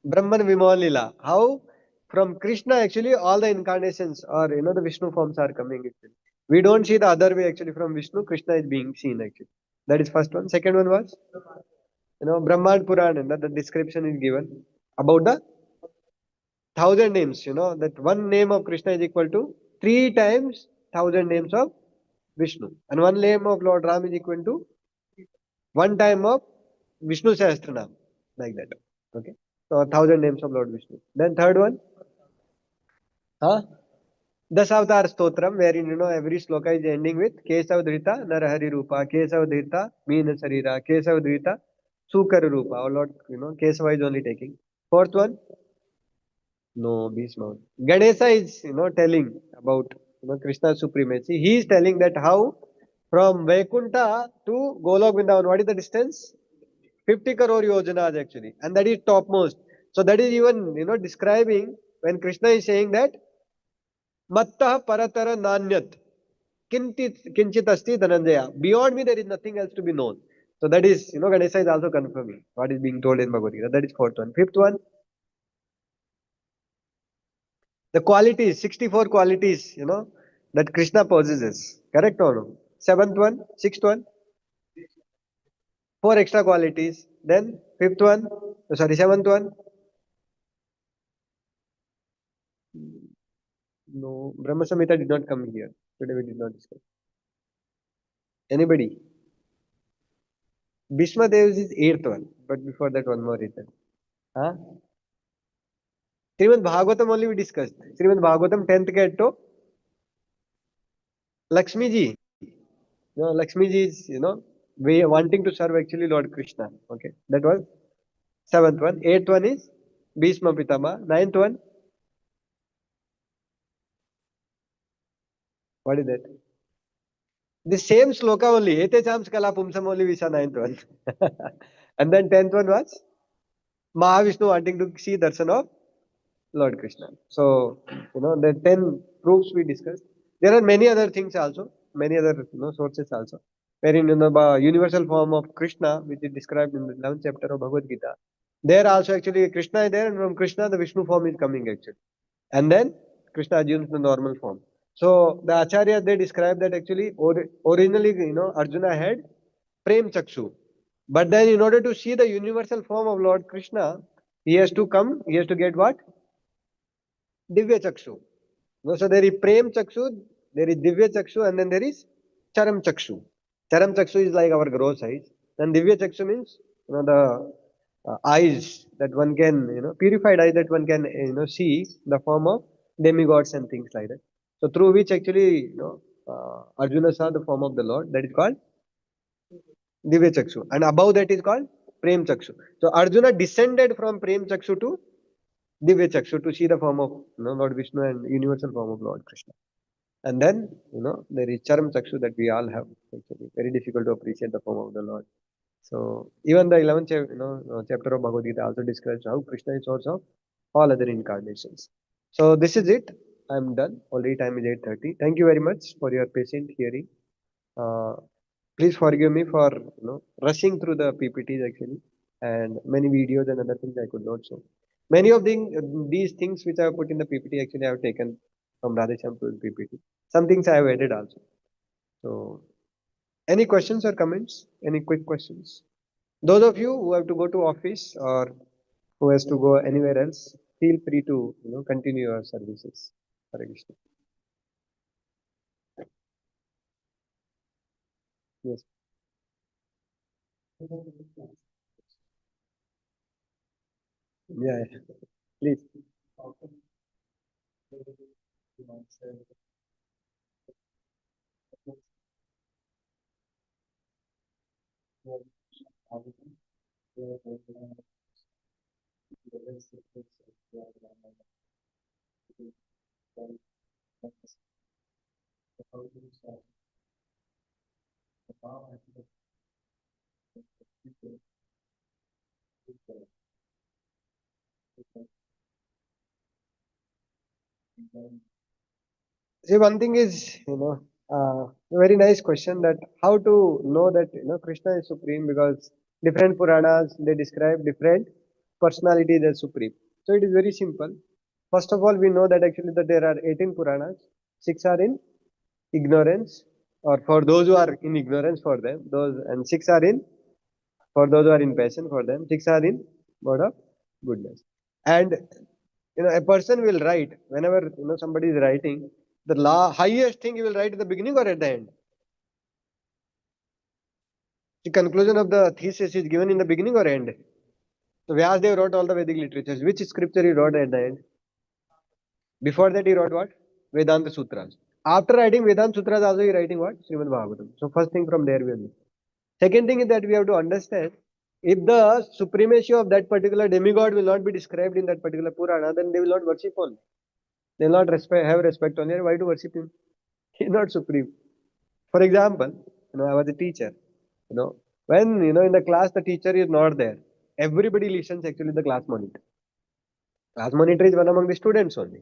Brahman Vimol Lila. How from Krishna actually all the incarnations or the Vishnu forms are coming actually. We don't see the other way actually from Vishnu, Krishna is being seen actually. That is first one. Second one was Brahman Purana, that the description is given about the 1,000 names, that one name of Krishna is equal to 3 times 1,000 names of Vishnu. And one name of Lord Ram is equal to one time of Vishnu Sahasranam. Like that. Okay. So 1,000 names of Lord Vishnu. Then third one, huh? Dasavatar Stotram, wherein every sloka is ending with Kesavadhrita Narahari Rupa, Kesavadhrita Meena Sarira, Kesavadhrita Sukar Rupa. Or Lord, Kesava is only taking. Fourth one, no, Bhishma. Ganesha is, telling about, Krishna's supremacy. He is telling that how from Vaikunta to Golok Vrindavan, what is the distance? 50 crore yojanas actually. And that is topmost. So that is even, describing when Krishna is saying that Mattah paratara nanyat kinchit asti dhananjaya. Beyond me, there is nothing else to be known. So that is, Ganesha is also confirming what is being told in Bhagavad Gita. That is fourth one. Fifth one, the qualities, 64 qualities, that Krishna possesses. Correct or no? Seventh one, sixth one, four extra qualities. Then fifth one, seventh one. No, Brahma Samhita did not come here. Today we did not discuss. Anybody? Bhishma Dev is eighth one, but before that one more written. Huh? Śrīmad-Bhāgavatam only we discussed. Śrīmad-Bhāgavatam 10th canto. Lakshmi ji. Lakshmi ji is, we wanting to serve actually Lord Krishna. Okay. That was seventh one. Eighth one is Bhishma Pitama. Ninth one. What is that? The same sloka only. Ete chams kala pumsam only we saw ninth one. And then 10th one was Mahavishnu wanting to see darshan of Lord Krishna. So, the 10 proofs we discussed. There are many other things also, many other sources also. Wherein the universal form of Krishna, which is described in the 11th chapter of Bhagavad Gita, there also actually Krishna is there, and from Krishna the Vishnu form is coming actually. And then Krishna assumes the normal form. So the Acharya they describe that actually originally Arjuna had Prem Chakshu. But then in order to see the universal form of Lord Krishna, he has to get what? Divya Chakshu. So there is Prem Chakshu, there is Divya Chakshu, and then there is Charam Chakshu. Charam Chakshu is like our gross eyes. And Divya Chakshu means the eyes that one can, purified eyes that one can, see the form of demigods and things like that. So through which actually, Arjuna saw the form of the Lord. That is called Divya Chakshu. And above that is called Prem Chakshu. So Arjuna descended from Prem Chakshu to Divya Chakshu to see the form of Lord Vishnu and universal form of Lord Krishna. And then, there is Charam Chakshu that we all have. Actually, very difficult to appreciate the form of the Lord. So even the 11th chapter of Bhagavad Gita also describes how Krishna is source of all other incarnations. So this is it. I'm done. Already time is 8:30. Thank you very much for your patient hearing. Uh, Please forgive me for rushing through the PPTs actually, and many videos and other things I could not show. Many of these things which I have put in the PPT actually I have taken from Radhesham's PPT. Some things I have added also. So any questions or comments? Any quick questions? Those of you who have to go to office or who has to go anywhere else, feel free to continue your services. Hare Krishna. Yes. Yeah, yeah. Please. See, one thing is, a very nice question that how to know that Krishna is supreme, because different Puranas they describe different personalities as supreme. So it is very simple. First of all, we know that actually that there are 18 Puranas, six are in ignorance, or for those who are in ignorance for them, those and six are in for those who are in passion for them, six are in mode of goodness. And a person will write whenever somebody is writing the highest thing he will write at the beginning or at the end. The conclusion of the thesis is given in the beginning or end. So Vyasadeva wrote all the Vedic literatures. Which scripture he wrote at the end? Before that he wrote what? Vedanta Sutras. After writing Vedanta Sutras also he writing what? Śrīmad-Bhāgavatam. So first thing from there we will. Second thing is that we have to understand, if the supremacy of that particular demigod will not be described in that particular Purana, then they will not worship on. They will not have respect on him. Why to worship him? He is not supreme. For example, I was a teacher. When in the class the teacher is not there, everybody listens actually the class monitor. Class monitor is one among the students only.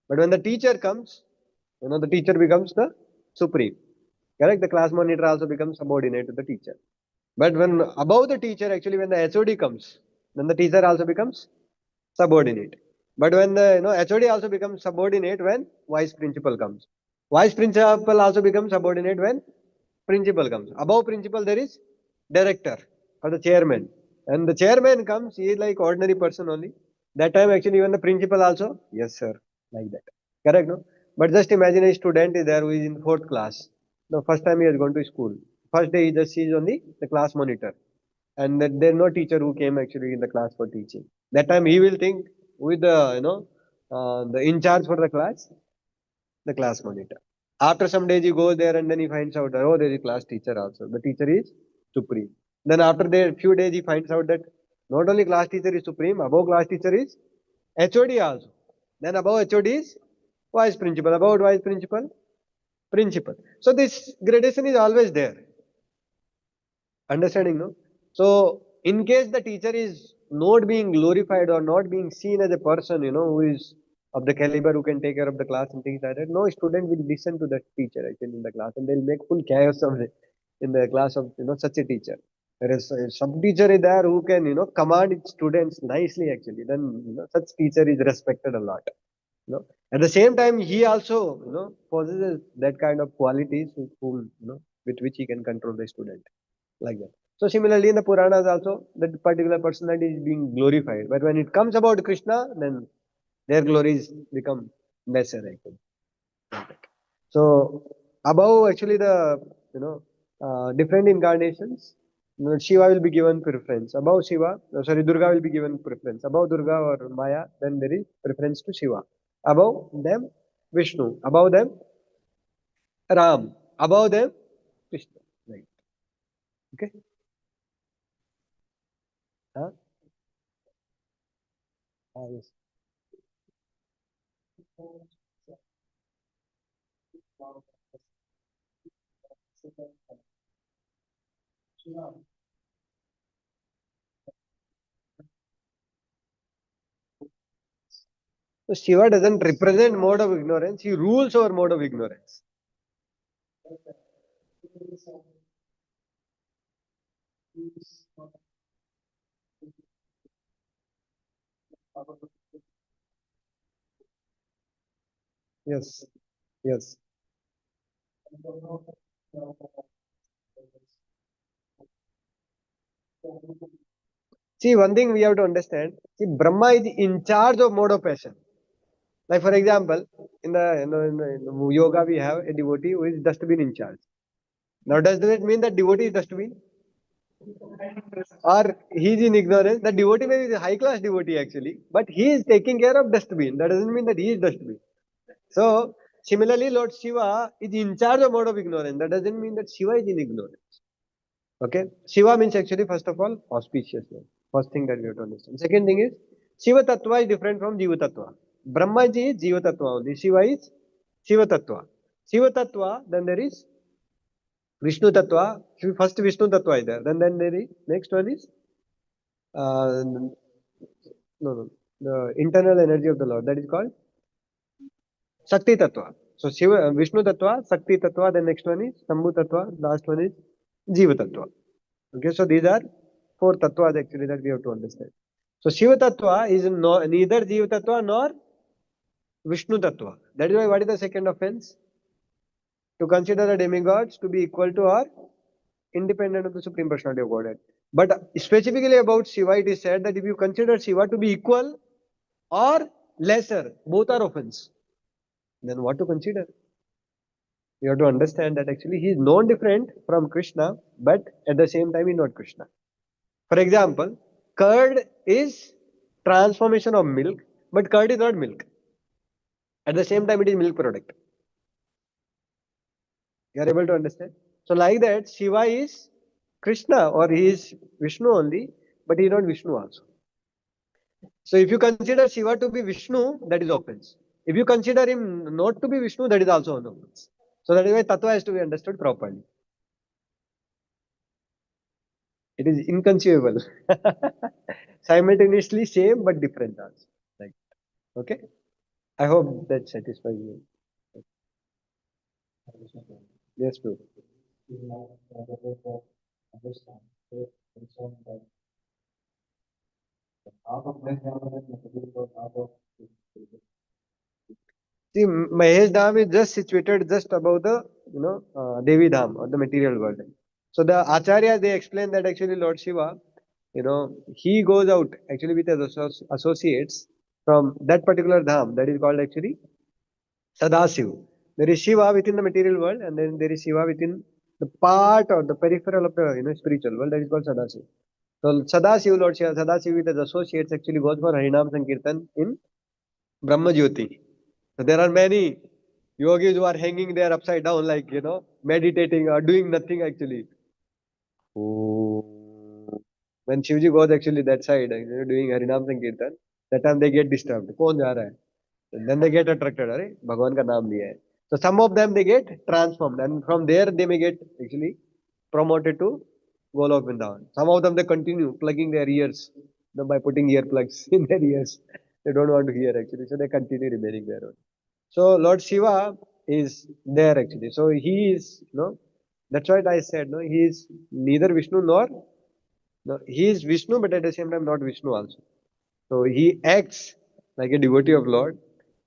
But when the teacher comes, the teacher becomes the supreme. Correct? The class monitor also becomes subordinate to the teacher. But when above the teacher, actually, when the HOD comes, then the teacher also becomes subordinate. But when the HOD also becomes subordinate when vice principal comes. Vice principal also becomes subordinate when principal comes. Above principal there is director or the chairman. And the chairman comes, he is like ordinary person only. That time actually even the principal also, yes sir, like that. Correct, no? But just imagine a student is there who is in fourth class. The first time he has gone to school. First day he just sees only the class monitor. And that there is no teacher who came actually in the class for teaching. That time he will think with the in charge for the class monitor. After some days he goes there and then he finds out that, oh, there is a class teacher also. The teacher is supreme. Then after the few days he finds out that not only class teacher is supreme, above class teacher is HOD also. Then above HOD is vice principal. Above vice principal, principal. So this gradation is always there. Understanding, no? So in case the teacher is not being glorified or not being seen as a person, who is of the caliber who can take care of the class and things like that, no student will listen to that teacher actually in the class, and they'll make full chaos of it in the class of such a teacher. Whereas some teacher is there who can command its students nicely actually, then such teacher is respected a lot. At the same time he also possesses that kind of qualities with whom with which he can control the student, like that. So similarly in the Puranas also, that particular personality is being glorified. But when it comes about Krishna, then their glories become lesser actually. So above actually the different incarnations, Shiva will be given preference. Above Shiva, sorry, Durga will be given preference. Above Durga or Maya, then there is preference to Shiva. Above them, Vishnu. Above them, Ram. Above them, Krishna. Right. Okay. Huh? Yes. So Shiva doesn't represent mode of ignorance, he rules over mode of ignorance. Yes, yes. See, one thing we have to understand, see, Brahma is in charge of mode of passion. Like for example, in the yoga we have a devotee who is dustbin in charge. Now does that mean that devotee is dustbin? Or he is in ignorance? The devotee may be a high class devotee actually, but he is taking care of dustbin. That doesn't mean that he is dustbin. So similarly, Lord Shiva is in charge of mode of ignorance. That doesn't mean that Shiva is in ignorance. Okay? Shiva means actually first of all auspicious name. First thing that we have to understand. Second thing is Shiva Tattva is different from Jiva Tattva. Brahma ji is Jiva Tattva only. Shiva is Shiva Tattva. Shiva Tattva, then there is Vishnu Tattva. First Vishnu Tattva is there. Then there is next one is no, no, the internal energy of the Lord. That is called Shakti Tattva. So Shiva, Vishnu Tattva, Shakti Tattva. The next one is Shambhu Tattva. Last one is Jiva Tattva. Okay, so these are four tattvas actually that we have to understand. So Shiva Tattva is neither Jiva Tattva nor Vishnu Tattva. That is why what is the second offense? To consider the demigods to be equal to or independent of the Supreme Personality of Godhead. But specifically about Shiva, it is said that if you consider Shiva to be equal or lesser, both are offense. Then what to consider? You have to understand that actually he is known different from Krishna, but at the same time he is not Krishna. For example, curd is transformation of milk, but curd is not milk. At the same time, it is milk product. You are able to understand? So like that, Shiva is Krishna or he is Vishnu only, but he is not Vishnu also. So if you consider Shiva to be Vishnu, that is offense. If you consider him not to be Vishnu, that is also an offense. So that is why Tattva has to be understood properly. It is inconceivable. Simultaneously same but different also. Like, okay? I hope that satisfies you. Yes, bro. See, Mahesh Dham is just situated just above the, Devi Dham or the material world. So the Acharya, they explain that actually Lord Shiva, he goes out actually with his associates from that particular Dham that is called actually Sadasiv. There is Shiva within the material world and then there is Shiva within the part or the peripheral of the, spiritual world that is called Sadasiv. So Sadasiv, Lord Shiva, Sadasiv with his associates actually goes for Harinam Sankirtan in Brahma Jyoti. So there are many yogis who are hanging there upside down, like, meditating or doing nothing actually. Oh. When Shivji goes actually that side, doing Harinam Sankirtan, that time they get disturbed. कौन जा रहा है? And then they get attracted. अरे भगवान का नाम लिया है. So some of them they get transformed, and from there they may get actually promoted to Golok Vrindavan. Some of them they continue plugging their ears, by putting earplugs in their ears. They don't want to hear actually, so they continue remaining there. So Lord Shiva is there actually. So he is, that's what I said, no, he is neither Vishnu nor, no, he is Vishnu, but at the same time not Vishnu also. So he acts like a devotee of Lord,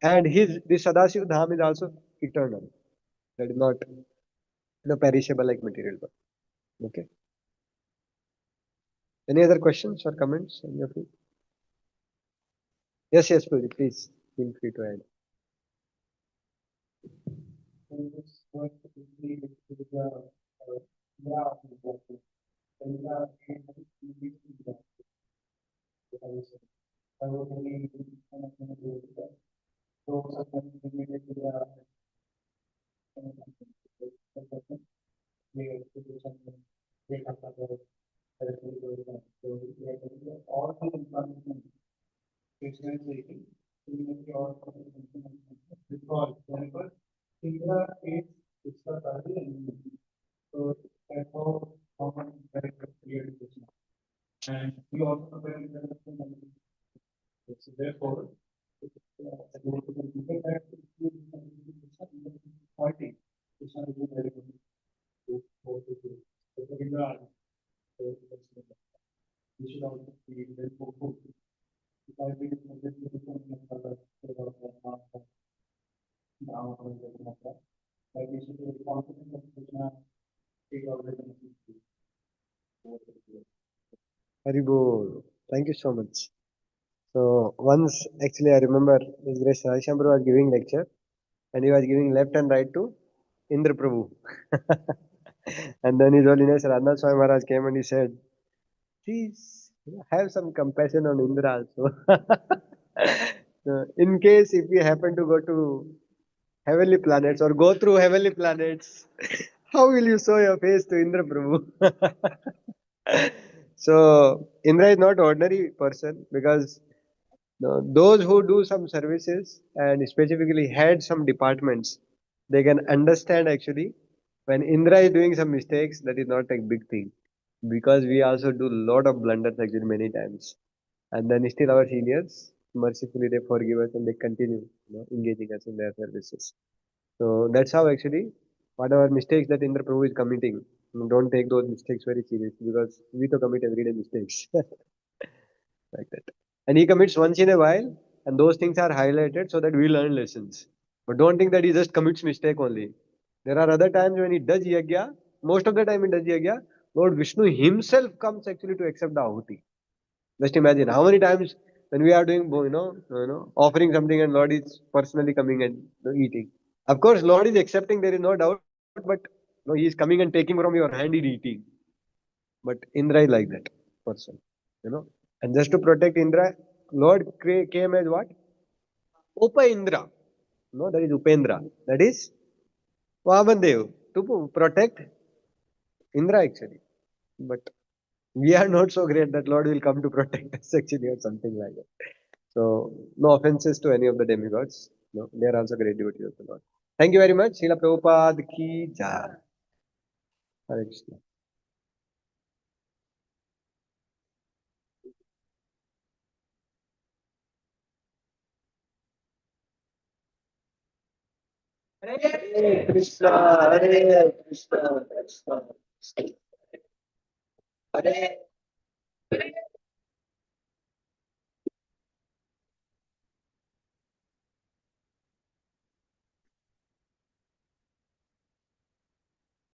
and this Sadasiv Dham is also eternal. That is not, perishable like material world. Okay. Any other questions or comments? Any of you? Yes, yes, please feel free to add. So therefore, party. We should also be very hopeful. If I think that we should be confident that we can take our Haribol. Thank you so much. So once actually I remember Dinesh Pr was giving lecture and he was giving left and right to Indra Prabhu. And then His Holiness Radhanath Swami Maharaj came and he said, please have some compassion on Indra also. So, in case if you happen to go to heavenly planets or go through heavenly planets, how will you show your face to Indra Prabhu? So Indra is not ordinary person because those who do some services and specifically head some departments, they can understand actually when Indra is doing some mistakes, that is not a big thing because we also do a lot of blunders actually many times. And then still our seniors, mercifully they forgive us and they continue engaging us in their services. So that's how actually whatever mistakes that Indra Prabhu is committing, don't take those mistakes very seriously because we to commit everyday mistakes like that. And he commits once in a while, and those things are highlighted so that we learn lessons. But don't think that he just commits mistake only. There are other times when he does yajna. Most of the time he does yajna. Lord Vishnu himself comes actually to accept the ahuti. Just imagine how many times when we are doing, offering something and Lord is personally coming and eating. Of course, Lord is accepting, there is no doubt, but He is coming and taking from your hand, He is eating. But Indra is like that person, you know. And just to protect Indra, Lord came as what? Upa Indra. No, that is Upendra. That is Vamandev to protect Indra actually. But we are not so great that Lord will come to protect us actually or something like that. So no offenses to any of the demigods. No, they are also great devotees of the Lord. Thank you very much. Śrīla Prabhupāda ki jai. Hare Krishna. Hare Krishna, Hare Krishna, Krishna Krishna. Hare